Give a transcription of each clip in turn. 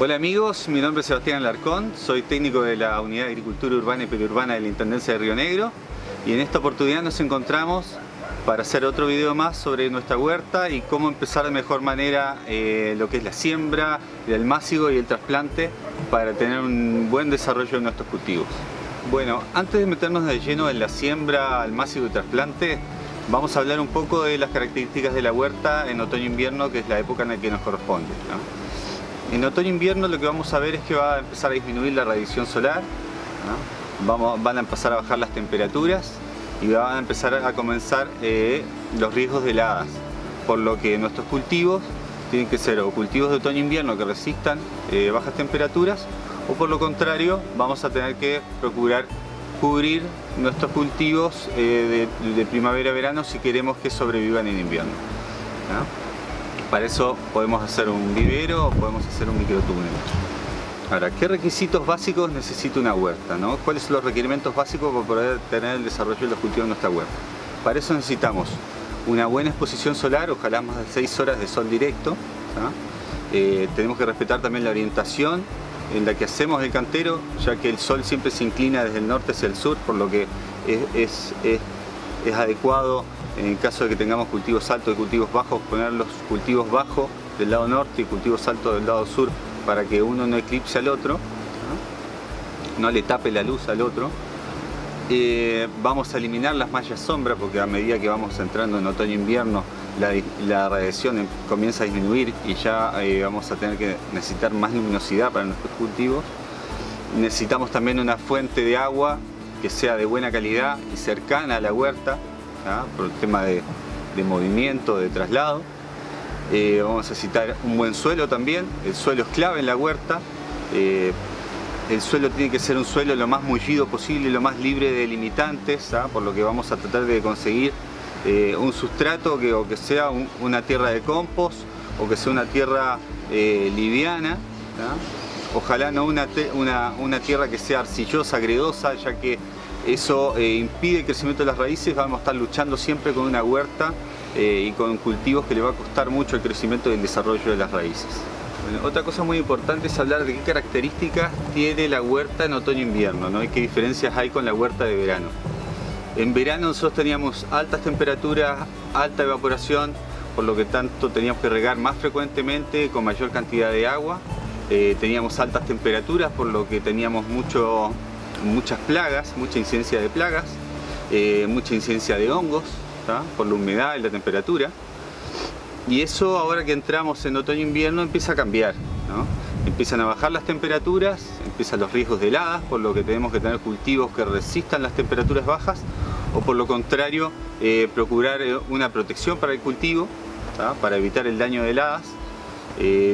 Hola amigos, mi nombre es Sebastián Alarcón, soy técnico de la Unidad de Agricultura Urbana y Periurbana de la Intendencia de Río Negro y en esta oportunidad nos encontramos para hacer otro video más sobre nuestra huerta y cómo empezar de mejor manera lo que es la siembra, el almácigo y el trasplante para tener un buen desarrollo de nuestros cultivos. Bueno, antes de meternos de lleno en la siembra, almácigo y trasplante, vamos a hablar un poco de las características de la huerta en otoño-invierno, que es la época en la que nos corresponde, ¿no? En otoño-invierno lo que vamos a ver es que va a empezar a disminuir la radiación solar, ¿no? Van a empezar a bajar las temperaturas y van a empezar a comenzar los riesgos de heladas, por lo que nuestros cultivos tienen que ser o cultivos de otoño-invierno que resistan bajas temperaturas, o por lo contrario vamos a tener que procurar cubrir nuestros cultivos de primavera-verano si queremos que sobrevivan en invierno, ¿no? Para eso podemos hacer un vivero o podemos hacer un microtúnel. Ahora, ¿qué requisitos básicos necesita una huerta, ¿no? ¿Cuáles son los requerimientos básicos para poder tener el desarrollo de los cultivos en nuestra huerta? Para eso necesitamos una buena exposición solar, ojalá más de 6 horas de sol directo, ¿no? Tenemos que respetar también la orientación en la que hacemos el cantero, ya que el sol siempre se inclina desde el norte hacia el sur, por lo que es adecuado, en caso de que tengamos cultivos altos y cultivos bajos, poner los cultivos bajos del lado norte y cultivos altos del lado sur para que uno no eclipse al otro, no le tape la luz al otro. Vamos a eliminar las mallas sombra, porque a medida que vamos entrando en otoño-invierno la radiación comienza a disminuir y ya vamos a tener que necesitar más luminosidad para nuestros cultivos. Necesitamos también una fuente de agua que sea de buena calidad y cercana a la huerta, por el tema de movimiento, de traslado. Vamos a necesitar un buen suelo también. El suelo es clave en la huerta. El suelo tiene que ser un suelo lo más mullido posible, lo más libre de limitantes, por lo que vamos a tratar de conseguir un sustrato que sea una tierra de compost o que sea una tierra liviana, ojalá no una tierra que sea arcillosa, gredosa, ya que eso impide el crecimiento de las raíces. Vamos a estar luchando siempre con una huerta y con cultivos que le va a costar mucho el crecimiento y el desarrollo de las raíces. Bueno, otra cosa muy importante es hablar de qué características tiene la huerta en otoño-invierno, ¿no? Y qué diferencias hay con la huerta de verano. En verano nosotros teníamos altas temperaturas, alta evaporación, por lo que tanto teníamos que regar más frecuentemente con mayor cantidad de agua. Teníamos altas temperaturas, por lo que teníamos muchas plagas, mucha incidencia de plagas, mucha incidencia de hongos, por la humedad y la temperatura. Y eso, ahora que entramos en otoño-invierno, empieza a cambiar, ¿no? Empiezan a bajar las temperaturas, empiezan los riesgos de heladas, por lo que tenemos que tener cultivos que resistan las temperaturas bajas, o por lo contrario procurar una protección para el cultivo, para evitar el daño de heladas.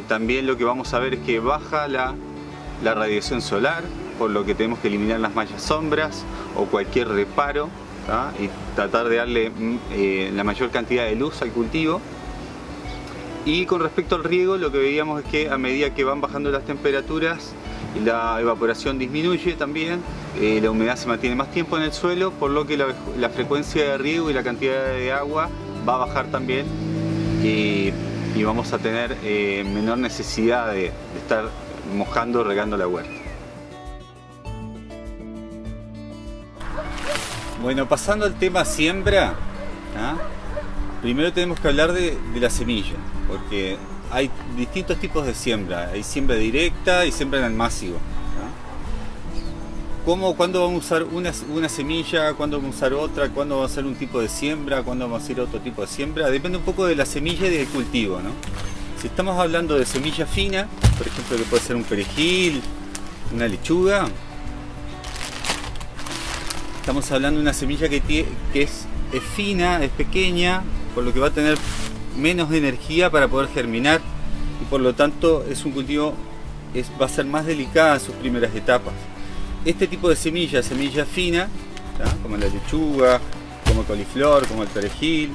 También lo que vamos a ver es que baja la radiación solar, por lo que tenemos que eliminar las mallas sombras o cualquier reparo, y tratar de darle la mayor cantidad de luz al cultivo. Y con respecto al riego, lo que veíamos es que a medida que van bajando las temperaturas, la evaporación disminuye también, la humedad se mantiene más tiempo en el suelo, por lo que la frecuencia de riego y la cantidad de agua va a bajar también, y vamos a tener menor necesidad de estar mojando o regando la huerta. Bueno, pasando al tema siembra, primero tenemos que hablar de la semilla, porque hay distintos tipos de siembra. Hay siembra directa y siembra en almácigo. ¿Cuándo vamos a usar una semilla? ¿Cuándo vamos a usar otra? ¿Cuándo vamos a hacer un tipo de siembra? ¿Cuándo vamos a hacer otro tipo de siembra? Depende un poco de la semilla y del cultivo, ¿no? Si estamos hablando de semilla fina, por ejemplo, que puede ser un perejil, una lechuga, estamos hablando de una semilla que es fina, es pequeña, por lo que va a tener menos energía para poder germinar, y por lo tanto es un cultivo va a ser más delicada en sus primeras etapas. Este tipo de semilla fina, como la lechuga, como el coliflor, como el perejil,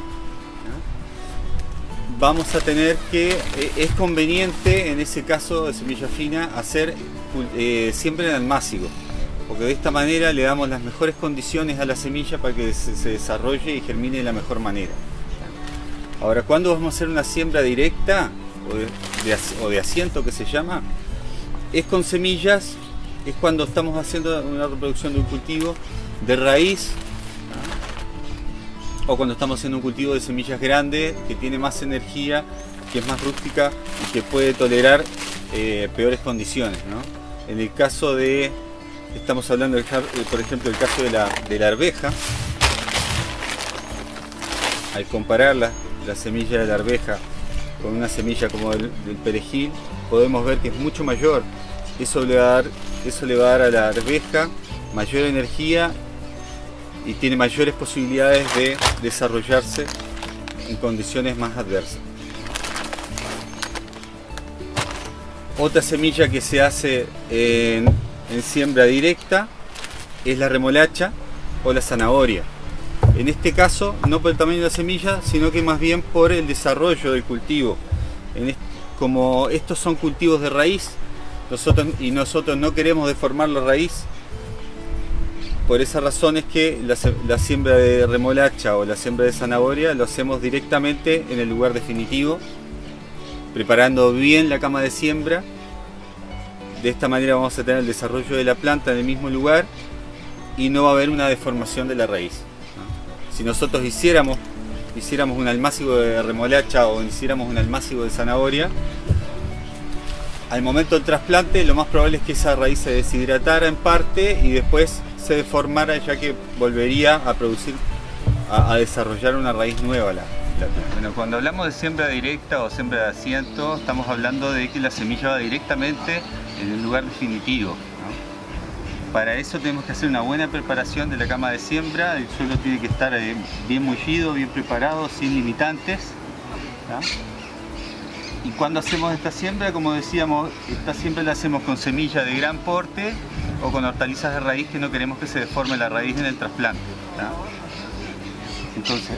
vamos a tener que, es conveniente en ese caso de semilla fina hacer siempre en almácigo, porque de esta manera le damos las mejores condiciones a la semilla para que se desarrolle y germine de la mejor manera. Ahora, ¿cuándo vamos a hacer una siembra directa o de asiento, que se llama? es con semillas, es cuando estamos haciendo una reproducción de un cultivo de raíz, o cuando estamos haciendo un cultivo de semillas grandes, que tiene más energía, que es más rústica y que puede tolerar peores condiciones, ¿no? En el caso de, estamos hablando, por ejemplo, del caso de la arveja. Al comparar la semilla de la arveja con una semilla como del perejil, podemos ver que es mucho mayor. Eso le va a dar a la arveja mayor energía y tiene mayores posibilidades de desarrollarse en condiciones más adversas. Otra semilla que se hace en siembra directa es la remolacha o la zanahoria. En este caso, no por el tamaño de la semilla, sino que más bien por el desarrollo del cultivo. Como estos son cultivos de raíz, nosotros no queremos deformar la raíz. Por esa razón es que la siembra de remolacha o la siembra de zanahoria lo hacemos directamente en el lugar definitivo, preparando bien la cama de siembra. De esta manera vamos a tener el desarrollo de la planta en el mismo lugar y no va a haber una deformación de la raíz. Si nosotros hiciéramos un almácigo de remolacha o hiciéramos un almácigo de zanahoria, al momento del trasplante lo más probable es que esa raíz se deshidratara en parte y después se deformara, ya que volvería a producir, a desarrollar una raíz nueva la planta. Bueno, cuando hablamos de siembra directa o siembra de asiento, estamos hablando de que la semilla va directamente en el lugar definitivo, ¿no? Para eso tenemos que hacer una buena preparación de la cama de siembra. El suelo tiene que estar bien mullido, bien preparado, sin limitantes, ¿no? Y cuando hacemos esta siembra, como decíamos, esta siembra la hacemos con semilla de gran porte o con hortalizas de raíz, que no queremos que se deforme la raíz en el trasplante, ¿no? Entonces,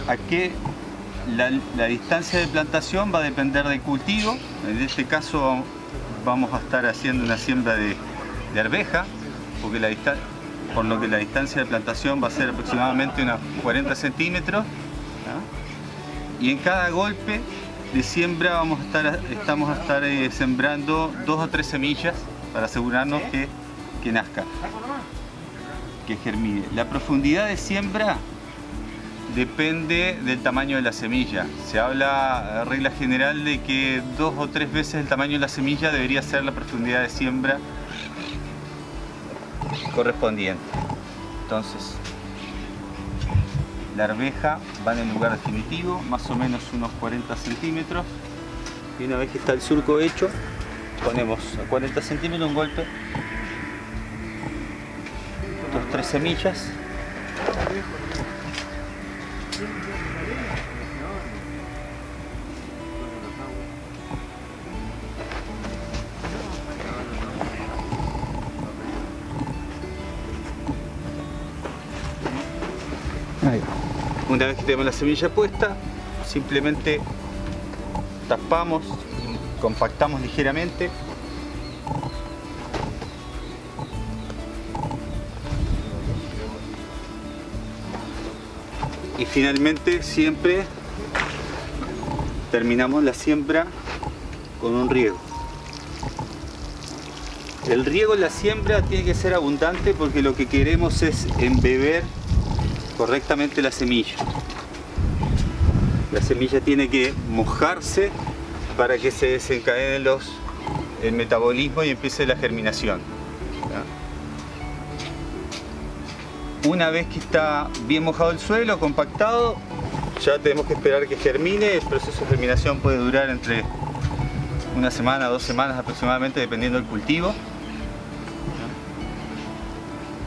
la distancia de plantación va a depender del cultivo. En este caso vamos a estar haciendo una siembra de arveja, por lo que la distancia de plantación va a ser aproximadamente unos 40 centímetros, ¿no? Y en cada golpe de siembra estamos a estar sembrando 2 o 3 semillas para asegurarnos que nazca, que germine. La profundidad de siembra depende del tamaño de la semilla. Se habla, regla general, de que 2 o 3 veces el tamaño de la semilla debería ser la profundidad de siembra correspondiente. Entonces, la arveja va en el lugar definitivo, más o menos unos 40 centímetros. Y una vez que está el surco hecho, ponemos a 40 centímetros un golpe, 2 o 3 semillas. Una vez que tenemos la semilla puesta, simplemente tapamos, compactamos ligeramente y finalmente siempre terminamos la siembra con un riego. El riego en la siembra tiene que ser abundante porque lo que queremos es embeber correctamente la semilla. La semilla tiene que mojarse para que se desencadene el metabolismo y empiece la germinación, ¿ya? Una vez que está bien mojado el suelo, compactado, ya tenemos que esperar que germine. El proceso de germinación puede durar entre una semana, 2 semanas aproximadamente, dependiendo del cultivo.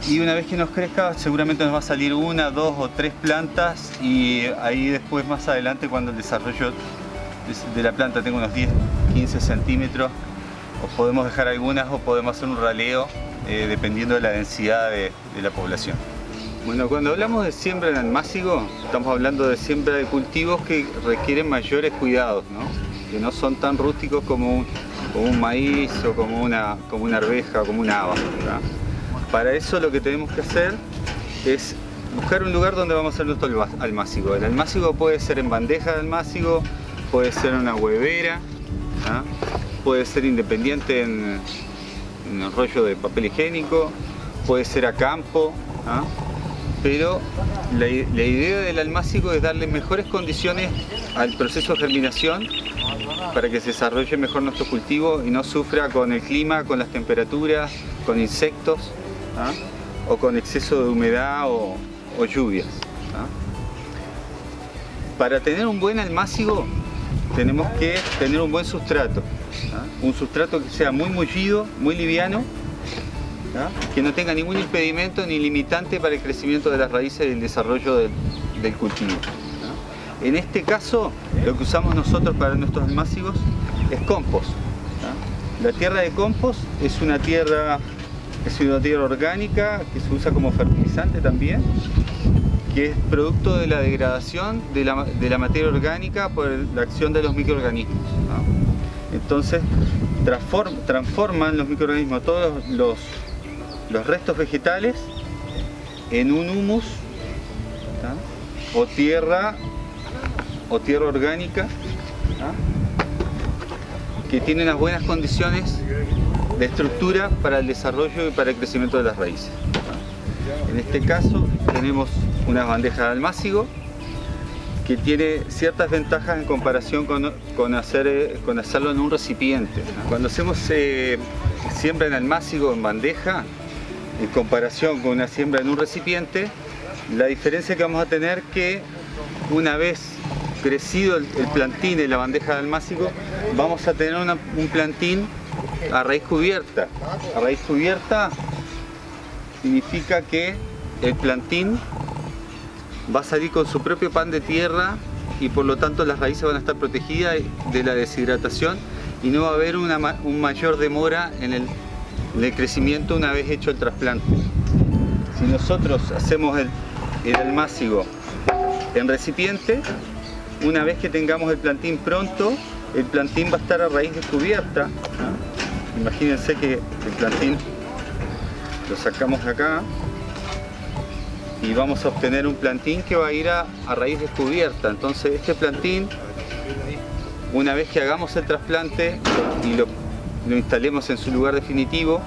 Y una vez que nos crezca, seguramente nos va a salir 1, 2 o 3 plantas, y ahí después, más adelante, cuando el desarrollo de la planta tenga unos 10, 15 centímetros, o podemos dejar algunas o podemos hacer un raleo dependiendo de la densidad de la población. Bueno, cuando hablamos de siembra en almácigo, estamos hablando de siembra de cultivos que requieren mayores cuidados, ¿no? Que no son tan rústicos como un maíz o como una arveja o como una haba, ¿verdad? Para eso lo que tenemos que hacer es buscar un lugar donde vamos a hacer nuestro almácigo. El almácigo puede ser en bandeja de almácigo, puede ser en una huevera, ¿ah? Puede ser independiente en en el rollo de papel higiénico, puede ser a campo, ¿ah? Pero la idea del almácigo es darle mejores condiciones al proceso de germinación para que se desarrolle mejor nuestro cultivo y no sufra con el clima, con las temperaturas, con insectos, ¿ah? O con exceso de humedad o lluvias, ¿ah? Para tener un buen almácigo tenemos que tener un buen sustrato, ¿ah? Un sustrato que sea muy mullido, muy liviano, ¿ah? Que no tenga ningún impedimento ni limitante para el crecimiento de las raíces y el desarrollo del cultivo, ¿ah? En este caso, lo que usamos nosotros para nuestros almácigos es compost, ¿ah? La tierra de compost es una tierra orgánica que se usa como fertilizante también, que es producto de la degradación de la materia orgánica por la acción de los microorganismos, ¿no? Entonces transforman los microorganismos todos los restos vegetales en un humus, ¿no? o tierra orgánica, ¿no? Que tiene unas buenas condiciones de estructura para el desarrollo y para el crecimiento de las raíces, ¿no? En este caso tenemos una bandeja de almácigo que tiene ciertas ventajas en comparación con hacerlo en un recipiente, ¿no? Cuando hacemos siembra en almácigo en bandeja, en comparación con una siembra en un recipiente, la diferencia que vamos a tener que una vez crecido el plantín en la bandeja de almácigo, vamos a tener un plantín a raíz cubierta. A raíz cubierta significa que el plantín va a salir con su propio pan de tierra y por lo tanto las raíces van a estar protegidas de la deshidratación y no va a haber un mayor demora en el crecimiento una vez hecho el trasplante. Si nosotros hacemos el almácigo en recipiente, una vez que tengamos el plantín pronto, el plantín va a estar a raíz descubierta, ¿no? Imagínense que el plantín lo sacamos acá y vamos a obtener un plantín que va a ir a raíz descubierta. Entonces este plantín, una vez que hagamos el trasplante y lo instalemos en su lugar definitivo,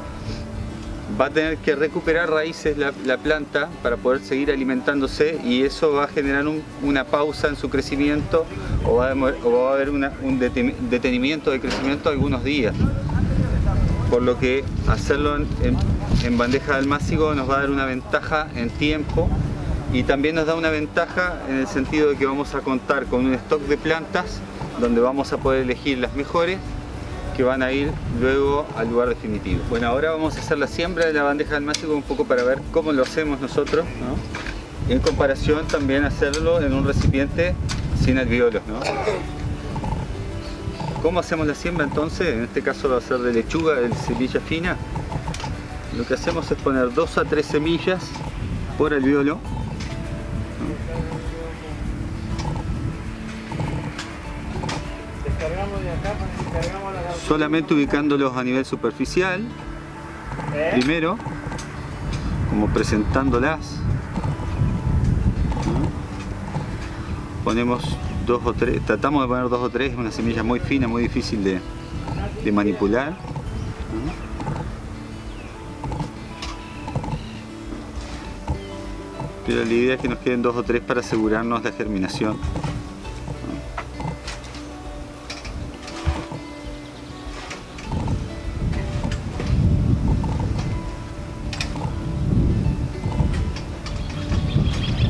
va a tener que recuperar raíces la planta para poder seguir alimentándose, y eso va a generar una pausa en su crecimiento o va a haber un detenimiento de crecimiento algunos días. Por lo que hacerlo en bandeja de almácigo nos va a dar una ventaja en tiempo y también nos da una ventaja en el sentido de que vamos a contar con un stock de plantas donde vamos a poder elegir las mejores que van a ir luego al lugar definitivo. Bueno, ahora vamos a hacer la siembra de la bandeja de almácigo un poco para ver cómo lo hacemos nosotros, ¿no? En comparación también hacerlo en un recipiente sin alvéolos, ¿no? ¿Cómo hacemos la siembra entonces? En este caso va a ser de lechuga, de semilla fina. Lo que hacemos es poner 2 a 3 semillas por alvéolo, ¿no? Solamente ubicándolos a nivel superficial, primero, como presentándolas, ¿no? Ponemos 2 o 3, tratamos de poner 2 o 3, una semilla muy fina, muy difícil de manipular, ¿no? Pero la idea es que nos queden 2 o 3 para asegurarnos la germinación.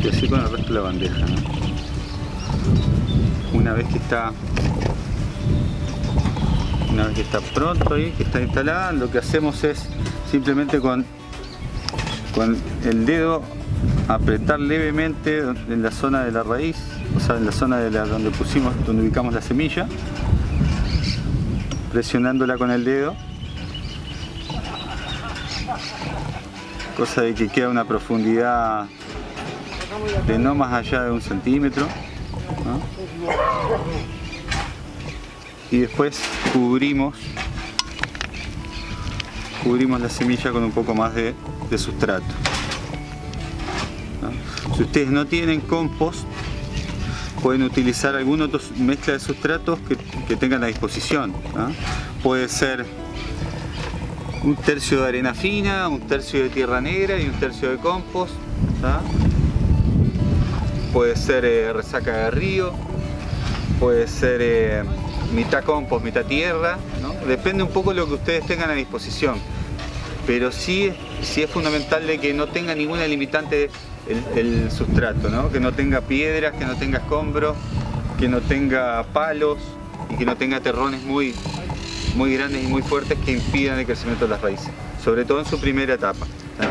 Y así con el resto de la bandeja, ¿no? Una vez que está pronto ahí, que está instalada, lo que hacemos es simplemente con el dedo apretar levemente en la zona de la raíz, o sea, en la zona donde ubicamos la semilla, presionándola con el dedo, cosa de que queda una profundidad de no más allá de 1 centímetro, ¿no? Y después cubrimos la semilla con un poco más de sustrato, ¿no? Si ustedes no tienen compost, pueden utilizar alguna otra mezcla de sustratos que tengan a disposición, ¿no? Puede ser un tercio de arena fina, un tercio de tierra negra y un tercio de compost, ¿tá? Puede ser resaca de río, puede ser mitad compost, mitad tierra, ¿no? Depende un poco de lo que ustedes tengan a disposición, pero sí es fundamental de que no tenga ninguna limitante el sustrato, ¿no? Que no tenga piedras, que no tenga escombros, que no tenga palos y que no tenga terrones muy grandes y muy fuertes que impidan el crecimiento de las raíces, sobre todo en su primera etapa, ¿no?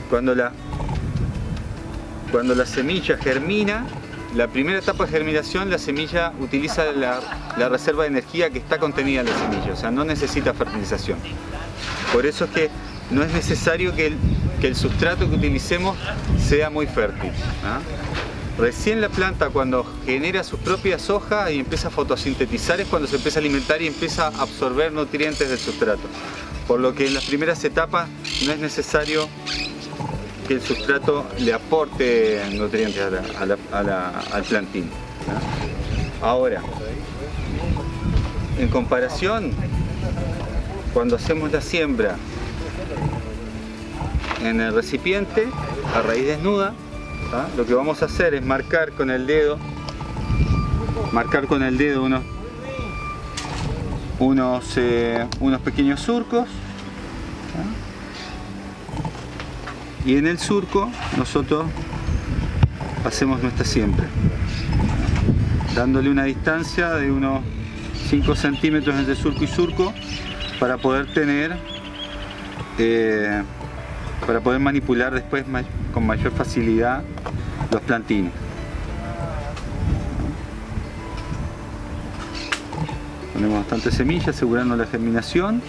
Cuando la semilla germina, la primera etapa de germinación, la semilla utiliza la reserva de energía que está contenida en la semilla, o sea, no necesita fertilización. Por eso es que no es necesario que el sustrato que utilicemos sea muy fértil, ¿no? Recién la planta, cuando genera sus propias hojas y empieza a fotosintetizar, es cuando se empieza a alimentar y empieza a absorber nutrientes del sustrato. Por lo que en las primeras etapas no es necesario que el sustrato le aporte nutrientes al plantín, ¿no? Ahora, en comparación, cuando hacemos la siembra en el recipiente a raíz desnuda, ¿tá? Lo que vamos a hacer es marcar con el dedo unos pequeños surcos, ¿tá? Y en el surco nosotros hacemos nuestra siembra, dándole una distancia de unos 5 centímetros entre surco y surco para poder manipular después con mayor facilidad los plantines. Ponemos bastante semilla, asegurando la germinación.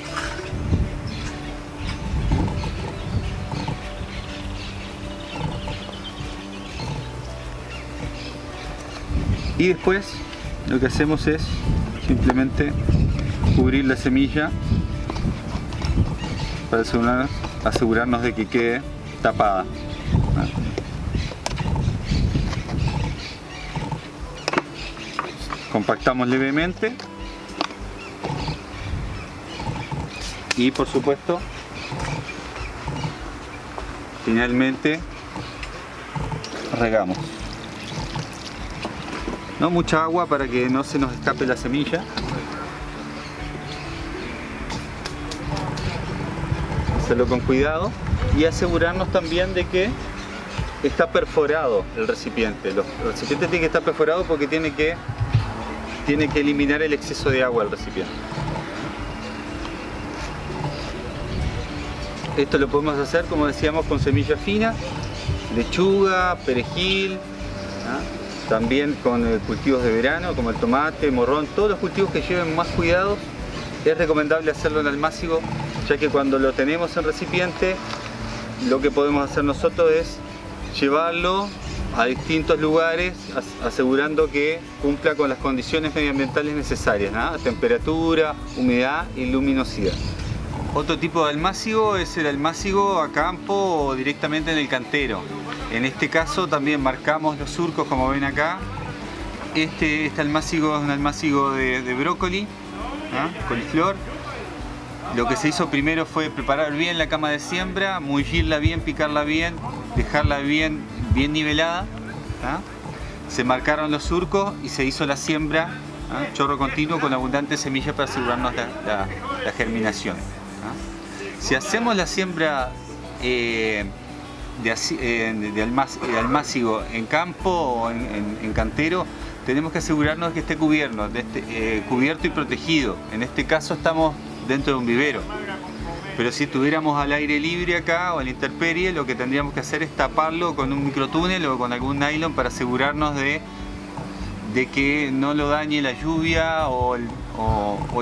Y después lo que hacemos es simplemente cubrir la semilla para asegurarnos de que quede tapada. Compactamos levemente y, por supuesto, finalmente regamos. No mucha agua para que no se nos escape la semilla. Hacerlo con cuidado y asegurarnos también de que está perforado el recipiente. El recipiente tiene que estar perforado porque tiene que eliminar el exceso de agua del recipiente. Esto lo podemos hacer, como decíamos, con semilla fina, lechuga, perejil, ¿no? También con cultivos de verano como el tomate, morrón, todos los cultivos que lleven más cuidados. Es recomendable hacerlo en almácigo, ya que cuando lo tenemos en recipiente, lo que podemos hacer nosotros es llevarlo a distintos lugares, asegurando que cumpla con las condiciones medioambientales necesarias, ¿no? Temperatura, humedad y luminosidad. Otro tipo de almácigo es el almácigo a campo o directamente en el cantero. En este caso también marcamos los surcos, como ven acá. Este almácigo es un almácigo de brócoli, ¿no? Coliflor. Lo que se hizo primero fue preparar bien la cama de siembra, mullirla bien, picarla bien, dejarla bien nivelada, ¿no? Se marcaron los surcos y se hizo la siembra, ¿no? Chorro continuo con abundante semilla para asegurarnos la germinación, ¿no? Si hacemos la siembra de almácigo en campo o en cantero, tenemos que asegurarnos de que esté cubierto y protegido. En este caso estamos dentro de un vivero, pero si estuviéramos al aire libre acá o a la intemperie, lo que tendríamos que hacer es taparlo con un microtúnel o con algún nylon para asegurarnos de que no lo dañe la lluvia o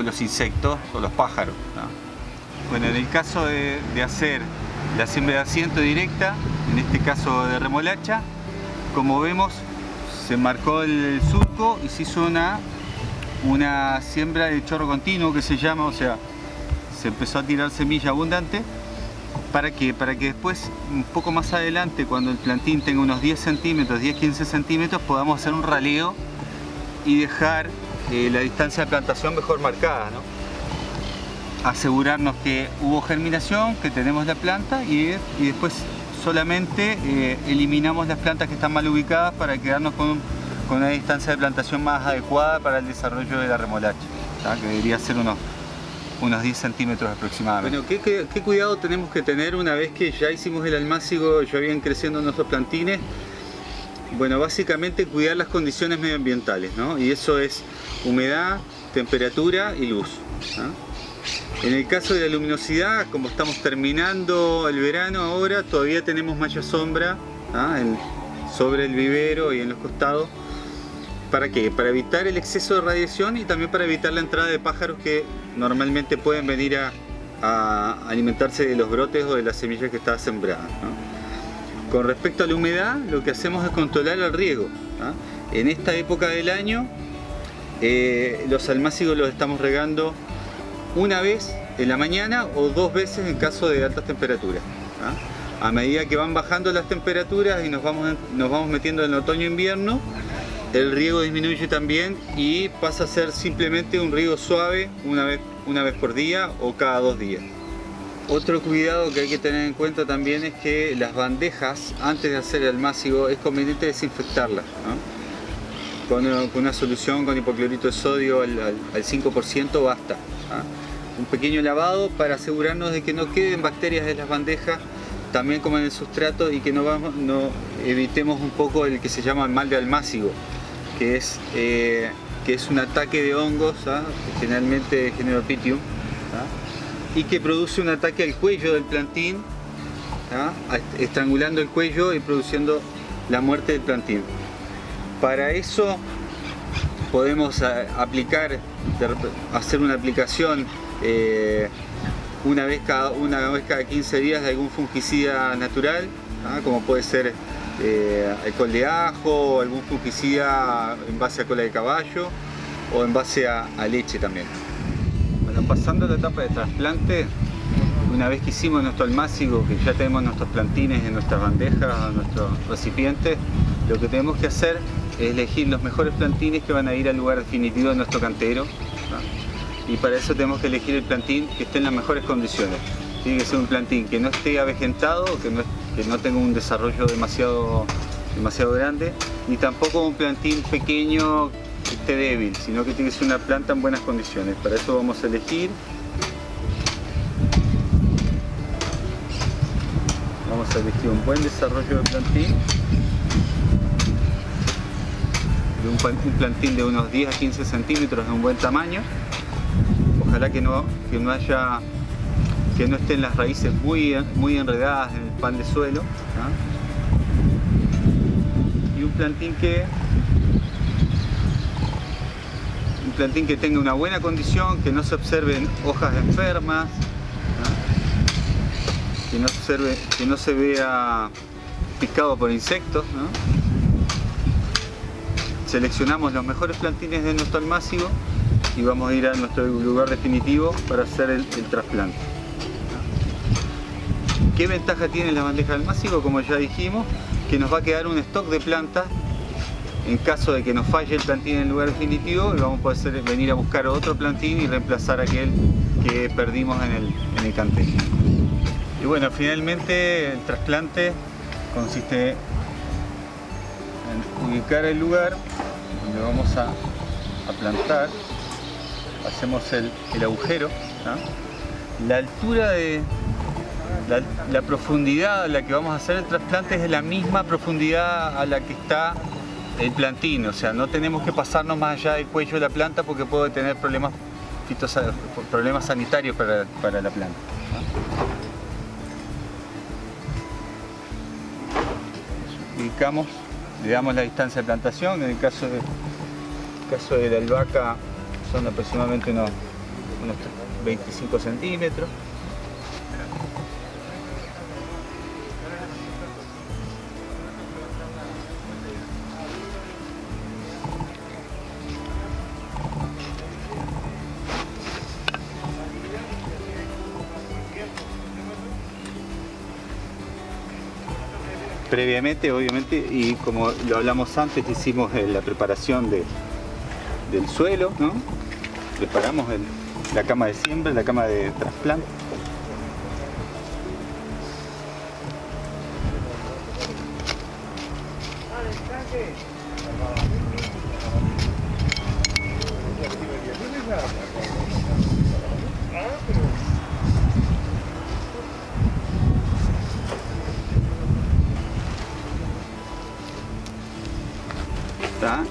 los insectos o los pájaros, ¿no? Bueno, en el caso de hacer la siembra de asiento directa, en este caso de remolacha, como vemos, se marcó el surco y se hizo una siembra de chorro continuo, que se llama, o sea, se empezó a tirar semilla abundante. ¿Para qué? Para que después, un poco más adelante, cuando el plantín tenga unos 10 centímetros, 10-15 centímetros, podamos hacer un raleo y dejar la distancia de plantación mejor marcada, ¿no? asegurarnos que hubo germinación, que tenemos la planta y después solamente eliminamos las plantas que están mal ubicadas para quedarnos con una distancia de plantación más adecuada para el desarrollo de la remolacha, ¿tá? Que debería ser unos 10 centímetros aproximadamente. Bueno, ¿qué cuidado tenemos que tener una vez que ya hicimos el almácigo, ya habían creciendo nuestros plantines? Bueno, básicamente cuidar las condiciones medioambientales, ¿no? Y eso es humedad, temperatura y luz, ¿no? En el caso de la luminosidad, como estamos terminando el verano ahora, todavía tenemos mucha sombra, ¿no? Sobre el vivero y en los costados. ¿Para qué? Para evitar el exceso de radiación y también para evitar la entrada de pájaros que normalmente pueden venir a alimentarse de los brotes o de las semillas que están sembradas, ¿no? Con respecto a la humedad, lo que hacemos es controlar el riego, ¿no? En esta época del año, los almácigos los estamos regando una vez en la mañana o 2 veces en caso de altas temperaturas, ¿no? A medida que van bajando las temperaturas y nos vamos metiendo en el otoño-invierno, el riego disminuye también y pasa a ser simplemente un riego suave una vez por día o cada 2 días. Otro cuidado que hay que tener en cuenta también es que las bandejas, antes de hacer el almácigo, es conveniente desinfectarlas, ¿no? Con una solución con hipoclorito de sodio al 5% basta, ¿no? Un pequeño lavado para asegurarnos de que no queden bacterias en las bandejas, también como en el sustrato, y que no evitemos un poco el que se llama el mal de almácigo, que es un ataque de hongos, generalmente de género Pythium, y que produce un ataque al cuello del plantín, estrangulando el cuello y produciendo la muerte del plantín. Para eso podemos hacer una aplicación una vez cada 15 días de algún fungicida natural, como puede ser alcohol de ajo o algún fungicida en base a cola de caballo o en base a leche también. Bueno, pasando a la etapa de trasplante, una vez que hicimos nuestro almácigo, que ya tenemos nuestros plantines en nuestras bandejas, en nuestros recipientes, lo que tenemos que hacer es elegir los mejores plantines que van a ir al lugar definitivo de nuestro cantero, ¿no? Y para eso tenemos que elegir el plantín que esté en las mejores condiciones. Tiene que ser un plantín que no esté avejentado, que no tenga un desarrollo demasiado grande, ni tampoco un plantín pequeño que esté débil, sino que tiene que ser una planta en buenas condiciones. Para eso vamos a elegir. Vamos a elegir un buen desarrollo de plantín. Un plantín de unos 10 a 15 centímetros de un buen tamaño. Ojalá que no estén las raíces muy enredadas en el pan de suelo, ¿no? Y un plantín que tenga una buena condición, que no se observen hojas enfermas, ¿no? Que no se vea picado por insectos, ¿no? Seleccionamos los mejores plantines de nuestro almácigo y vamos a ir a nuestro lugar definitivo para hacer el trasplante. ¿Qué ventaja tiene la bandeja de almácigo? Como ya dijimos, que nos va a quedar un stock de plantas en caso de que nos falle el plantín en el lugar definitivo, y vamos a poder venir a buscar otro plantín y reemplazar aquel que perdimos en el cantero. Y bueno, finalmente el trasplante consiste en ubicar el lugar donde vamos a plantar. Hacemos el agujero, ¿no? La altura la profundidad a la que vamos a hacer el trasplante es la misma profundidad a la que está el plantín, o sea, no tenemos que pasarnos más allá del cuello de la planta porque puede tener problemas sanitarios para la planta, ¿no? Ubicamos, le damos la distancia de plantación. En el caso de la albahaca son aproximadamente unos 25 centímetros. Previamente, obviamente, y como lo hablamos antes, hicimos la preparación del suelo, ¿no? Preparamos la cama de siembra, la cama de trasplante.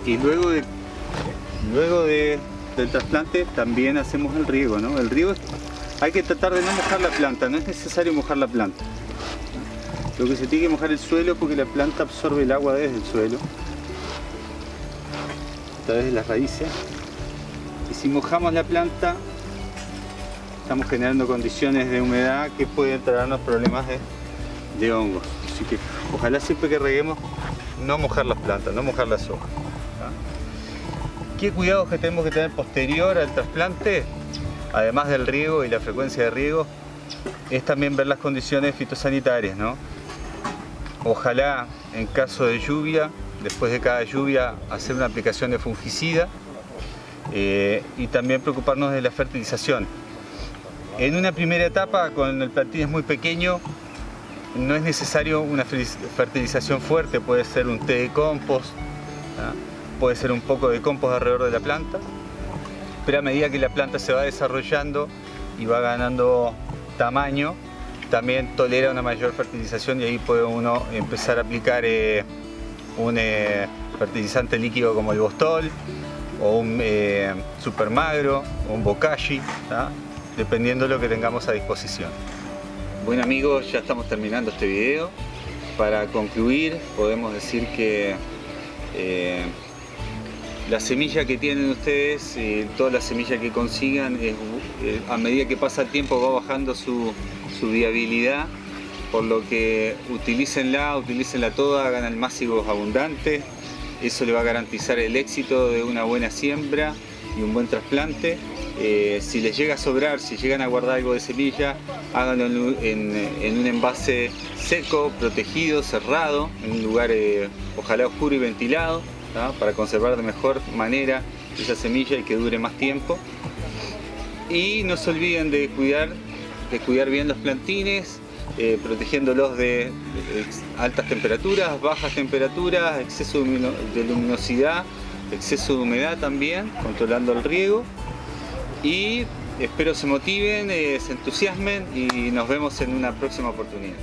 Y luego del trasplante también hacemos el riego, ¿no? El riego hay que tratar de no mojar la planta, no es necesario mojar la planta. Lo que se tiene que mojar el suelo porque la planta absorbe el agua desde el suelo, a través de las raíces. Y si mojamos la planta, estamos generando condiciones de humedad que pueden traernos problemas de hongos. Así que ojalá siempre que reguemos no mojar las plantas, no mojar las hojas. ¿Qué cuidados que tenemos que tener posterior al trasplante? Además del riego y la frecuencia de riego, es también ver las condiciones fitosanitarias, ¿no? Ojalá en caso de lluvia, después de cada lluvia, hacer una aplicación de fungicida y también preocuparnos de la fertilización. En una primera etapa, cuando el plantín es muy pequeño, no es necesario una fertilización fuerte, puede ser un té de compost, ¿no? Puede ser un poco de compost alrededor de la planta, pero a medida que la planta se va desarrollando y va ganando tamaño, también tolera una mayor fertilización y ahí puede uno empezar a aplicar un fertilizante líquido como el Bostol o un Super Magro o un Bokashi, ¿tá? Dependiendo de lo que tengamos a disposición. Bueno amigos, ya estamos terminando este video. Para concluir, podemos decir que la semilla que tienen ustedes, toda la semilla que consigan, a medida que pasa el tiempo va bajando su viabilidad, por lo que utilícenla toda, hagan almácigos abundantes. Eso le va a garantizar el éxito de una buena siembra y un buen trasplante. Si les llega a sobrar, si llegan a guardar algo de semilla, háganlo en un envase seco, protegido, cerrado, en un lugar ojalá oscuro y ventilado, ¿no? Para conservar de mejor manera esa semilla y que dure más tiempo. Y no se olviden de cuidar bien los plantines, protegiéndolos de altas temperaturas, bajas temperaturas, exceso de luminosidad, exceso de humedad también, controlando el riego. Y espero se motiven, se entusiasmen y nos vemos en una próxima oportunidad.